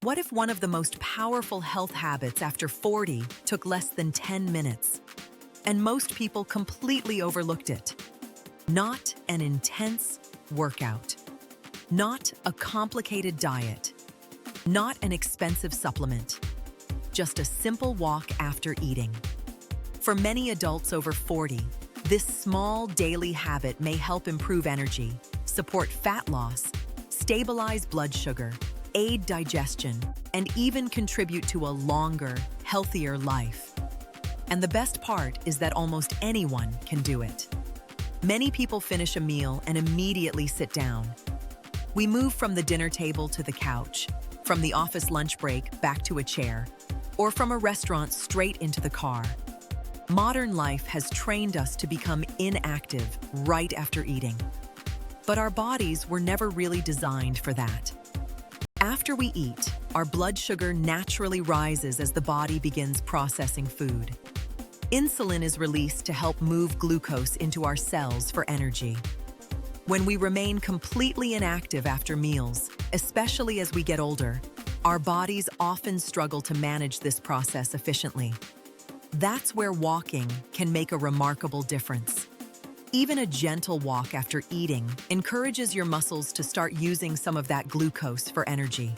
What if one of the most powerful health habits after 40 took less than 10 minutes? And most people completely overlooked it. Not an intense workout. Not a complicated diet. Not an expensive supplement. Just a simple walk after eating. For many adults over 40, this small daily habit may help improve energy, support fat loss, stabilize blood sugar, aid digestion, and even contribute to a longer, healthier life. And the best part is that almost anyone can do it. Many people finish a meal and immediately sit down. We move from the dinner table to the couch, from the office lunch break back to a chair, or from a restaurant straight into the car. Modern life has trained us to become inactive right after eating. But our bodies were never really designed for that. After we eat, our blood sugar naturally rises as the body begins processing food. Insulin is released to help move glucose into our cells for energy. When we remain completely inactive after meals, especially as we get older, our bodies often struggle to manage this process efficiently. That's where walking can make a remarkable difference. Even a gentle walk after eating encourages your muscles to start using some of that glucose for energy.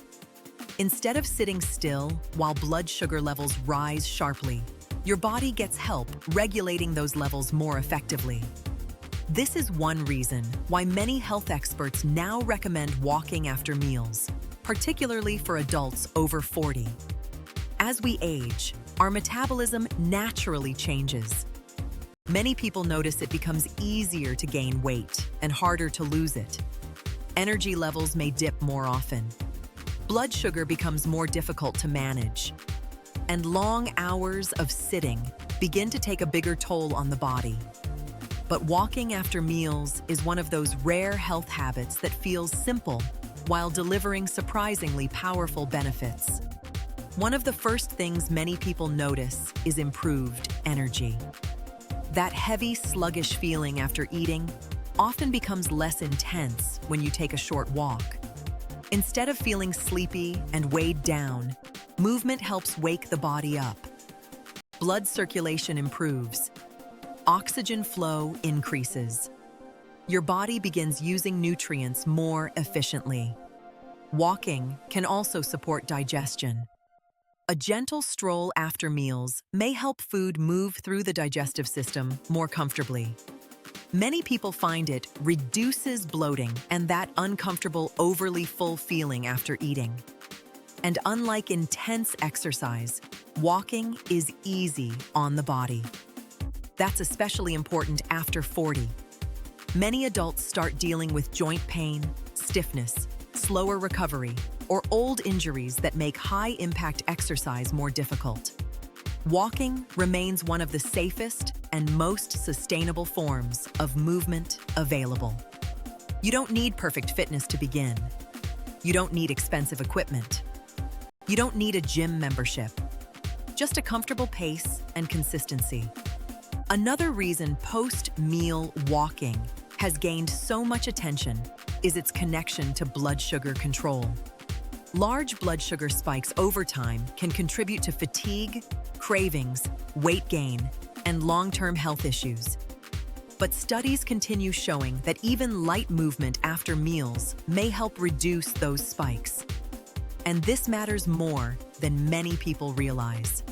Instead of sitting still while blood sugar levels rise sharply, your body gets help regulating those levels more effectively. This is one reason why many health experts now recommend walking after meals, particularly for adults over 40. As we age, our metabolism naturally changes. Many people notice it becomes easier to gain weight and harder to lose it. Energy levels may dip more often. Blood sugar becomes more difficult to manage. And long hours of sitting begin to take a bigger toll on the body. But walking after meals is one of those rare health habits that feels simple while delivering surprisingly powerful benefits. One of the first things many people notice is improved energy. That heavy, sluggish feeling after eating often becomes less intense when you take a short walk. Instead of feeling sleepy and weighed down, movement helps wake the body up. Blood circulation improves. Oxygen flow increases. Your body begins using nutrients more efficiently. Walking can also support digestion. A gentle stroll after meals may help food move through the digestive system more comfortably. Many people find it reduces bloating and that uncomfortable, overly full feeling after eating. And unlike intense exercise, walking is easy on the body. That's especially important after 40. Many adults start dealing with joint pain, stiffness, slower recovery, or old injuries that make high-impact exercise more difficult. Walking remains one of the safest and most sustainable forms of movement available. You don't need perfect fitness to begin. You don't need expensive equipment. You don't need a gym membership. Just a comfortable pace and consistency. Another reason post-meal walking has gained so much attention is its connection to blood sugar control. Large blood sugar spikes over time can contribute to fatigue, cravings, weight gain, and long-term health issues. But studies continue showing that even light movement after meals may help reduce those spikes. And this matters more than many people realize.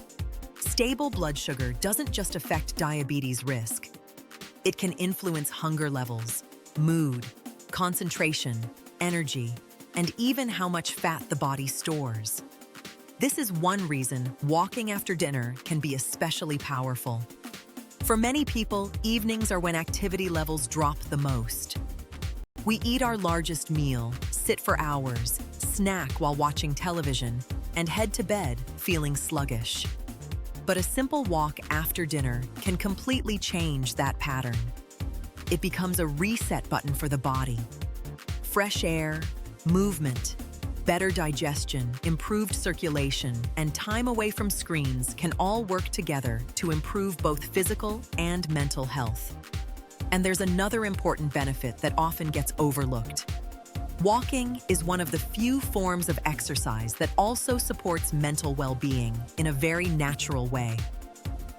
Stable blood sugar doesn't just affect diabetes risk. It can influence hunger levels, mood, concentration, energy, and even how much fat the body stores. This is one reason walking after dinner can be especially powerful. For many people, evenings are when activity levels drop the most. We eat our largest meal, sit for hours, snack while watching television, and head to bed feeling sluggish. But a simple walk after dinner can completely change that pattern. It becomes a reset button for the body. Fresh air, movement, better digestion, improved circulation, and time away from screens can all work together to improve both physical and mental health. And there's another important benefit that often gets overlooked. Walking is one of the few forms of exercise that also supports mental well-being in a very natural way.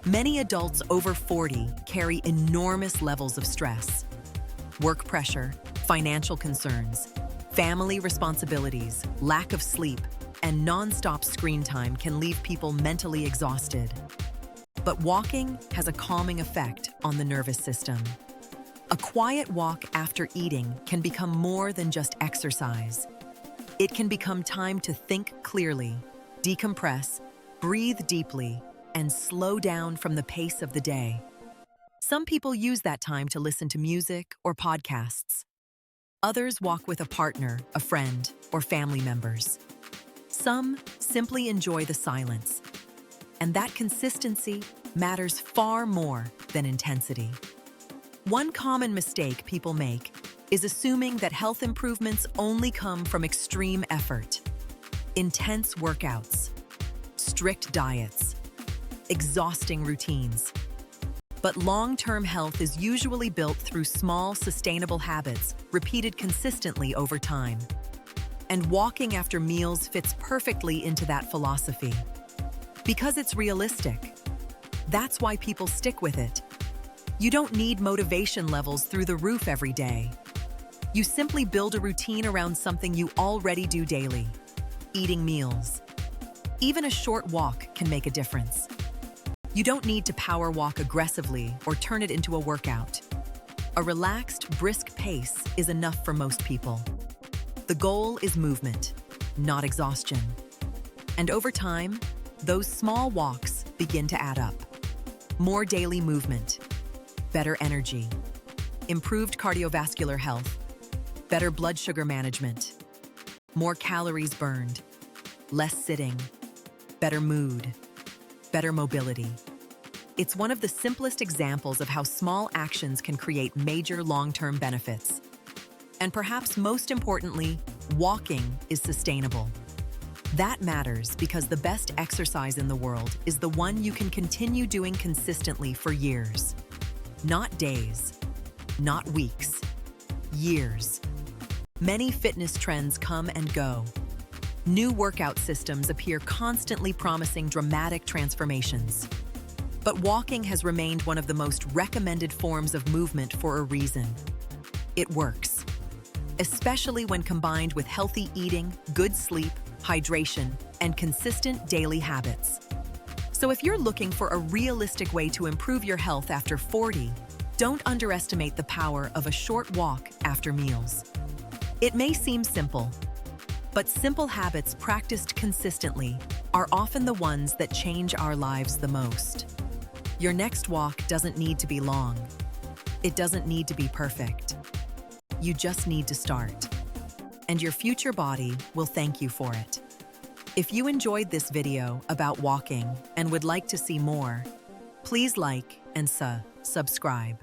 Many adults over 40 carry enormous levels of stress. Work pressure, financial concerns, family responsibilities, lack of sleep, and non-stop screen time can leave people mentally exhausted. But walking has a calming effect on the nervous system. A quiet walk after eating can become more than just exercise. It can become time to think clearly, decompress, breathe deeply, and slow down from the pace of the day. Some people use that time to listen to music or podcasts. Others walk with a partner, a friend, or family members. Some simply enjoy the silence. And that consistency matters far more than intensity. One common mistake people make is assuming that health improvements only come from extreme effort. Intense workouts, strict diets, exhausting routines. But long-term health is usually built through small, sustainable habits repeated consistently over time. And walking after meals fits perfectly into that philosophy. Because it's realistic. That's why people stick with it. You don't need motivation levels through the roof every day. You simply build a routine around something you already do daily. Eating meals. Even a short walk can make a difference. You don't need to power walk aggressively or turn it into a workout. A relaxed, brisk pace is enough for most people. The goal is movement, not exhaustion. And over time, those small walks begin to add up. More daily movement, better energy, improved cardiovascular health, better blood sugar management, more calories burned, less sitting, better mood, better mobility. It's one of the simplest examples of how small actions can create major long-term benefits. And perhaps most importantly, walking is sustainable. That matters because the best exercise in the world is the one you can continue doing consistently for years. Not days, not weeks, years. Many fitness trends come and go. New workout systems appear constantly promising dramatic transformations. But walking has remained one of the most recommended forms of movement for a reason. It works, especially when combined with healthy eating, good sleep, hydration, and consistent daily habits. So if you're looking for a realistic way to improve your health after 40, don't underestimate the power of a short walk after meals. It may seem simple, but simple habits practiced consistently are often the ones that change our lives the most. Your next walk doesn't need to be long. It doesn't need to be perfect. You just need to start. And your future body will thank you for it. If you enjoyed this video about walking and would like to see more, please like and subscribe.